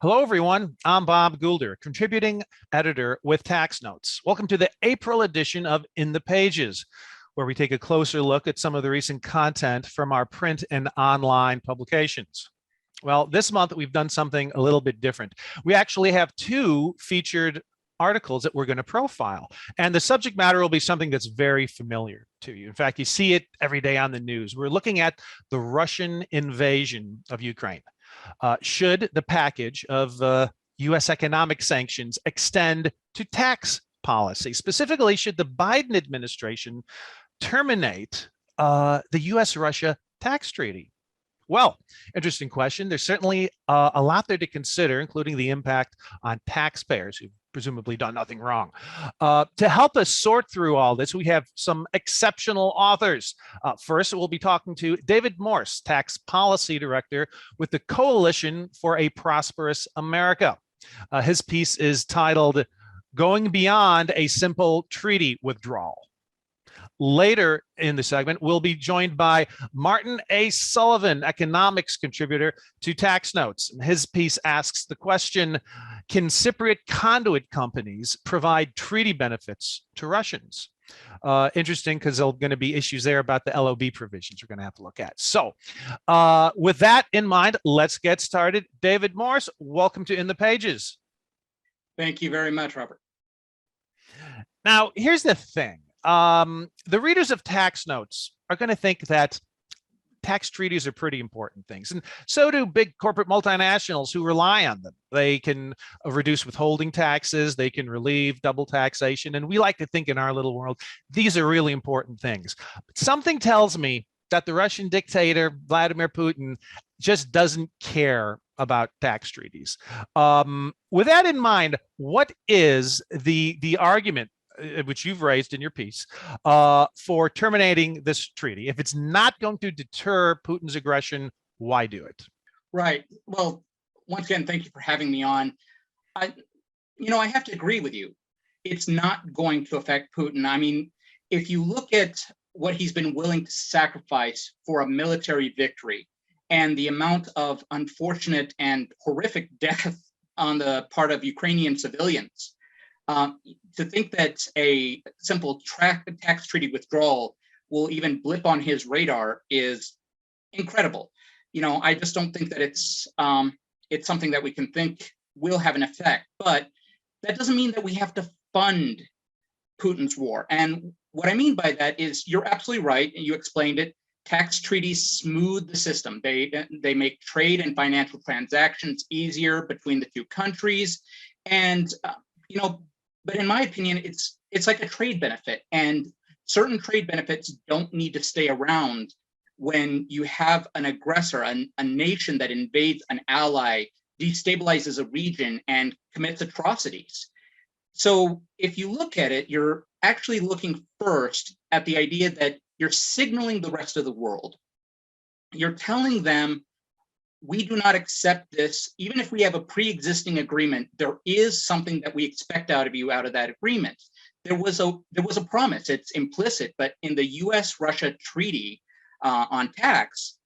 Hello, everyone. I'm Bob Goulder, contributing editor with Tax Notes. Welcome to the April edition of In the Pages, where we take a closer look at some of the recent content from our print and online publications. Well, this month we've done something a little bit different. We actually have two featured articles that we're going to profile, and the subject matter will be something that's very familiar to you. In fact, you see it every day on the news. We're looking at the Russian invasion of Ukraine. Should the package of U.S. economic sanctions extend to tax policy? Specifically, should the Biden administration terminate the U.S.-Russia tax treaty? Well, interesting question. There's certainly a lot there to consider, including the impact on taxpayers who've presumably done nothing wrong. To help us sort through all this, we have some exceptional authors. First, we'll be talking to David Morse, Tax Policy Director with the Coalition for a Prosperous America. His piece is titled, Going Beyond a Simple Treaty Withdrawal. Later in the segment, we'll be joined by Martin A. Sullivan, economics contributor to Tax Notes. And his piece asks the question, can Cypriot conduit companies provide treaty benefits to Russians? Interesting, because there are going to be issues there about the LOB provisions we're going to have to look at. So with that in mind, let's get started. David Morse, welcome to In the Pages. Thank you very much, Robert. Now, here's the thing. The readers of Tax Notes are going to think that tax treaties are pretty important things, and so do big corporate multinationals who rely on them. They can reduce withholding taxes, they can relieve double taxation, and we like to think in our little world these are really important things. But something tells me that the Russian dictator Vladimir Putin just doesn't care about tax treaties. With that in mind, what is the argument which you've raised in your piece, for terminating this treaty? If it's not going to deter Putin's aggression, why do it? Right. Well, once again, thank you for having me on. I have to agree with you. It's not going to affect Putin. I mean, if you look at what he's been willing to sacrifice for a military victory and the amount of unfortunate and horrific death on the part of Ukrainian civilians, to think that a simple tax treaty withdrawal will even blip on his radar is incredible. I just don't think that it's something that we can think will have an effect. But that doesn't mean that we have to fund Putin's war. And what I mean by that is you're absolutely right, and you explained it. Tax treaties smooth the system. They make trade and financial transactions easier between the two countries, and But in my opinion, it's like a trade benefit, and certain trade benefits don't need to stay around when you have an aggressor, a nation that invades an ally, destabilizes a region, and commits atrocities. So if you look at it, you're actually looking first at the idea that you're signaling the rest of the world. You're telling them, we do not accept this. Even if we have a pre-existing agreement, there is something that we expect out of you out of that agreement. There was a promise. It's implicit, but in the U.S.-Russia treaty on tax,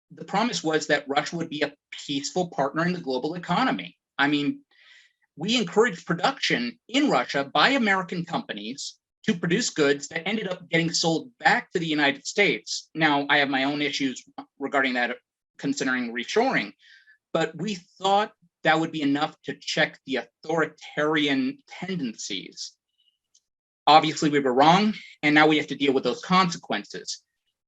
the promise was that Russia would be a peaceful partner in the global economy. I mean, we encouraged production in Russia by American companies to produce goods that ended up getting sold back to the United States. Now, I have my own issues regarding that, considering reshoring, but we thought that would be enough to check the authoritarian tendencies. Obviously, we were wrong, and now we have to deal with those consequences.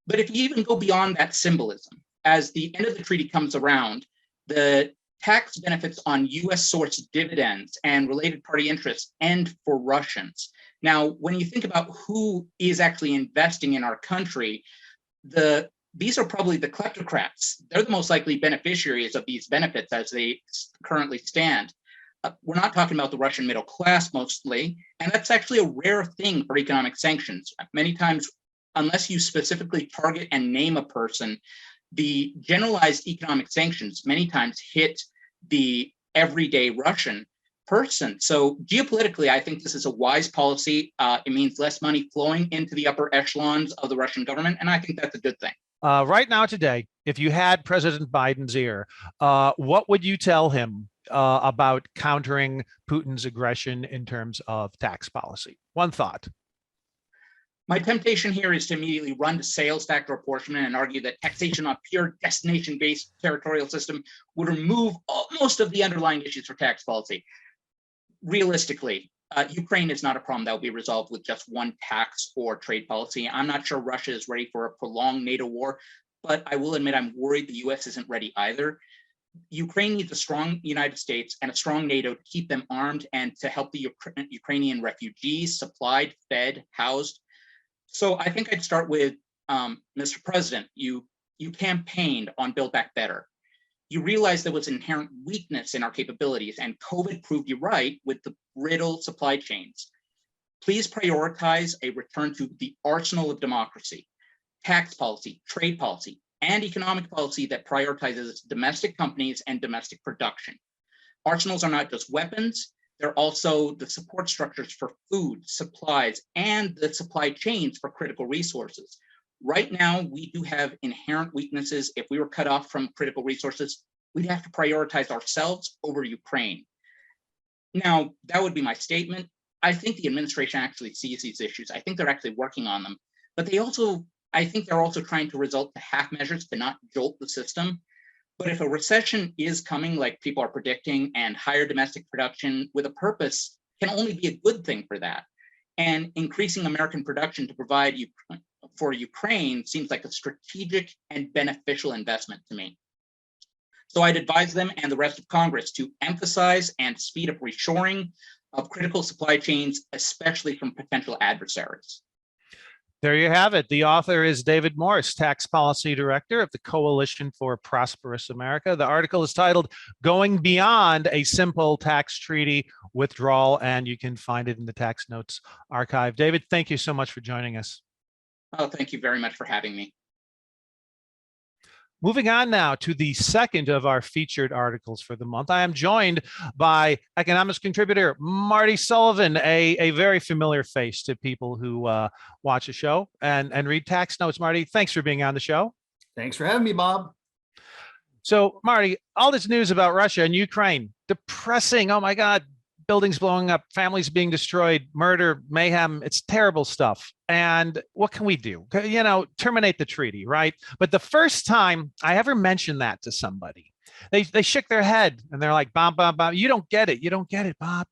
But if you even go beyond that symbolism, as the end of the treaty comes around, the tax benefits on US sourced dividends and related party interests end for Russians. Now, when you think about who is actually investing in our country, these are probably the kleptocrats. They're the most likely beneficiaries of these benefits as they currently stand. We're not talking about the Russian middle class mostly, and that's actually a rare thing for economic sanctions. Many times, unless you specifically target and name a person, the generalized economic sanctions many times hit the everyday Russian person. So geopolitically, I think this is a wise policy. It means less money flowing into the upper echelons of the Russian government, and I think that's a good thing. Right now today, if you had President Biden's ear, what would you tell him about countering Putin's aggression in terms of tax policy? One thought. My temptation here is to immediately run to sales factor apportionment and argue that taxation on pure destination-based territorial system would remove most of the underlying issues for tax policy. Realistically, Ukraine is not a problem that will be resolved with just one tax or trade policy. I'm not sure Russia is ready for a prolonged NATO war, but I will admit I'm worried the US isn't ready either. Ukraine needs a strong United States and a strong NATO to keep them armed and to help the Ukrainian refugees supplied, fed, housed. So I think I'd start with, Mr. President, you campaigned on Build Back Better. You realized there was inherent weakness in our capabilities, and COVID proved you right with the brittle supply chains. Please prioritize a return to the arsenal of democracy, tax policy, trade policy, and economic policy that prioritizes domestic companies and domestic production. Arsenals are not just weapons, they're also the support structures for food, supplies, and the supply chains for critical resources. Right now, we do have inherent weaknesses. If we were cut off from critical resources, we'd have to prioritize ourselves over Ukraine. Now, that would be my statement. I think the administration actually sees these issues. I think they're actually working on them, but I think they're also trying to resort to half measures to not jolt the system. But if a recession is coming, like people are predicting, and higher domestic production with a purpose can only be a good thing for that. And increasing American production to provide for Ukraine seems like a strategic and beneficial investment to me. So I'd advise them and the rest of Congress to emphasize and speed up reshoring of critical supply chains, especially from potential adversaries. There you have it. The author is David Morse, Tax Policy Director of the Coalition for Prosperous America. The article is titled Going Beyond a Simple Tax Treaty Withdrawal, and you can find it in the Tax Notes archive. David, thank you so much for joining us. Oh, thank you very much for having me. Moving on now to the second of our featured articles for the month. I am joined by economics contributor Marty Sullivan, a very familiar face to people who watch the show and read tax notes. Marty, thanks for being on the show. Thanks for having me, Bob. So, Marty, all this news about Russia and Ukraine, depressing. Oh my God, buildings blowing up, families being destroyed, murder, mayhem. It's terrible stuff. And what can we do? You know, terminate the treaty, right? But the first time I ever mentioned that to somebody, they shook their head and they're like, Bob, you don't get it. You don't get it, Bob.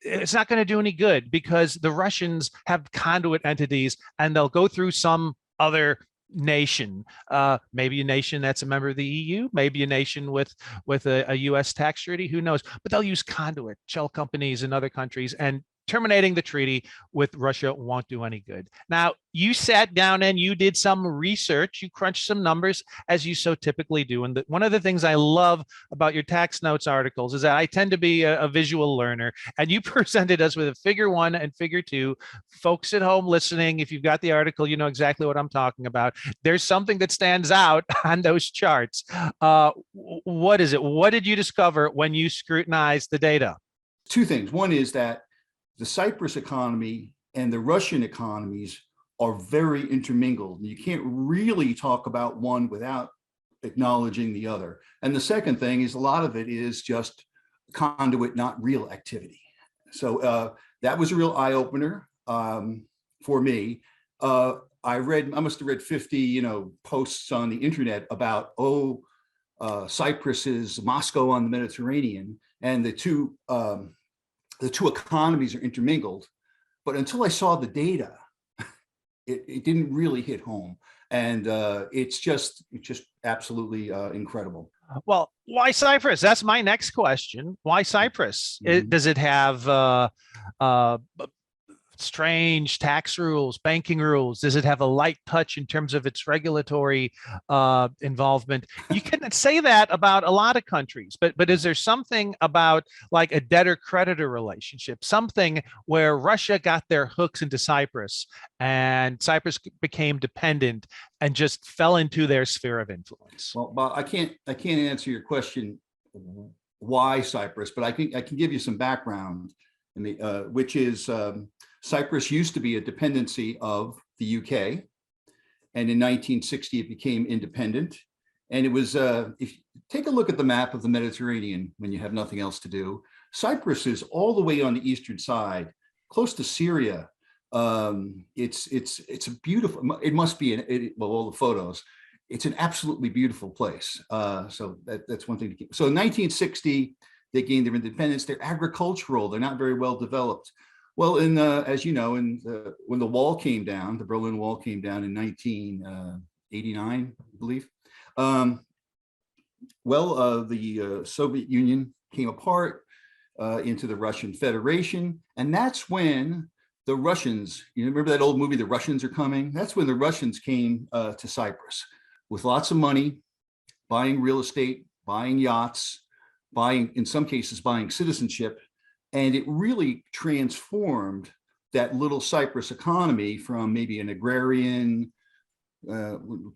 It's not going to do any good because the Russians have conduit entities and they'll go through some other nation, maybe a nation that's a member of the EU, maybe a nation with a US tax treaty, who knows, but they'll use conduit shell companies in other countries, and terminating the treaty with Russia won't do any good. Now, you sat down and you did some research, you crunched some numbers, as you so typically do. And one of the things I love about your tax notes articles is that I tend to be a visual learner, and you presented us with a figure 1 and figure 2. Folks at home listening, if you've got the article, you know exactly what I'm talking about. There's something that stands out on those charts. What is it? What did you discover when you scrutinized the data? Two things. One is that the Cyprus economy and the Russian economies are very intermingled. You can't really talk about one without acknowledging the other. And the second thing is a lot of it is just conduit, not real activity. So that was a real eye opener for me. I must have read 50, posts on the internet about, Cyprus is Moscow on the Mediterranean, and the two economies are intermingled. But until I saw the data, it didn't really hit home. And it's just absolutely incredible. Well, why Cyprus? That's my next question. Why Cyprus? Mm-hmm. Does it have strange tax rules, banking rules? Does it have a light touch in terms of its regulatory involvement? You can say that about a lot of countries, but is there something about like a debtor-creditor relationship, something where Russia got their hooks into Cyprus and Cyprus became dependent and just fell into their sphere of influence? Well, Bob, I can't answer your question why Cyprus, but I can give you some background, which is Cyprus used to be a dependency of the UK, and in 1960 it became independent. And it was, if you take a look at the map of the Mediterranean when you have nothing else to do, Cyprus is all the way on the eastern side, close to Syria. It's a beautiful, it must be, well, all the photos, it's an absolutely beautiful place. So that's one thing to keep. So in 1960, they gained their independence. They're agricultural. They're not very well developed. Well, as you know, when the wall came down, the Berlin Wall came down in 1989, I believe. The Soviet Union came apart into the Russian Federation, and that's when the Russians, you remember that old movie, The Russians Are Coming? That's when the Russians came to Cyprus with lots of money, buying real estate, buying yachts, in some cases, buying citizenship. And it really transformed that little Cyprus economy from maybe an agrarian,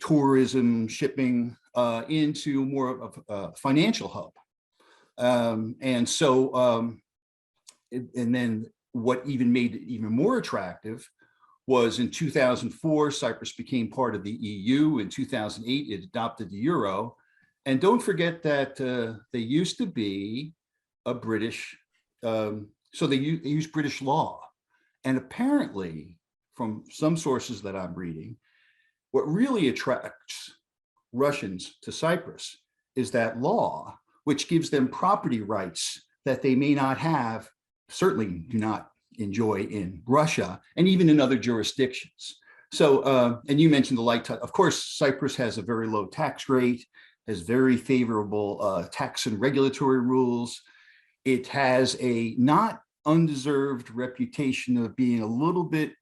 tourism, shipping, into more of a financial hub. And then what even made it even more attractive was in 2004, Cyprus became part of the EU. In 2008, it adopted the euro. And don't forget that they used to be a British, so they used British law. And apparently, from some sources that I'm reading, what really attracts Russians to Cyprus is that law, which gives them property rights that they may not have, certainly do not enjoy in Russia, and even in other jurisdictions. So, and you mentioned the light touch. Of course, Cyprus has a very low tax rate, has very favorable tax and regulatory rules. It has a not undeserved reputation of being a little bit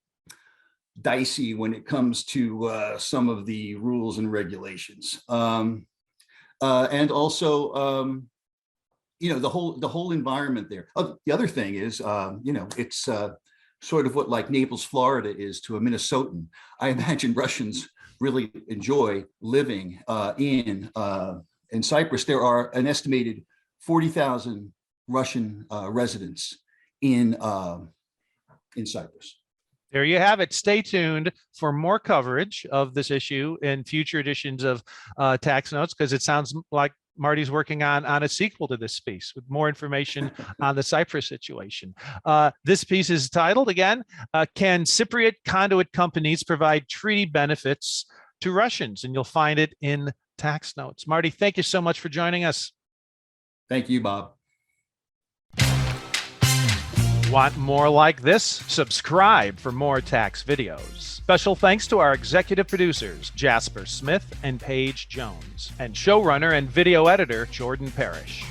dicey when it comes to some of the rules and regulations. And also, the whole environment there. The other thing is, it's sort of what like Naples, Florida is to a Minnesotan. I imagine Russians really enjoy living in Cyprus. There are an estimated 40,000 Russian residents in Cyprus. There you have it. Stay tuned for more coverage of this issue in future editions of Tax Notes, because it sounds like Marty's working on a sequel to this piece with more information on the Cyprus situation. This piece is titled, again, Can Cypriot Conduit Companies Provide Treaty Benefits to Russians? And you'll find it in Tax Notes. Marty, thank you so much for joining us. Thank you, Bob. Want more like this? Subscribe for more tax videos. Special thanks to our executive producers, Jasper Smith and Paige Jones, and showrunner and video editor, Jordan Parrish.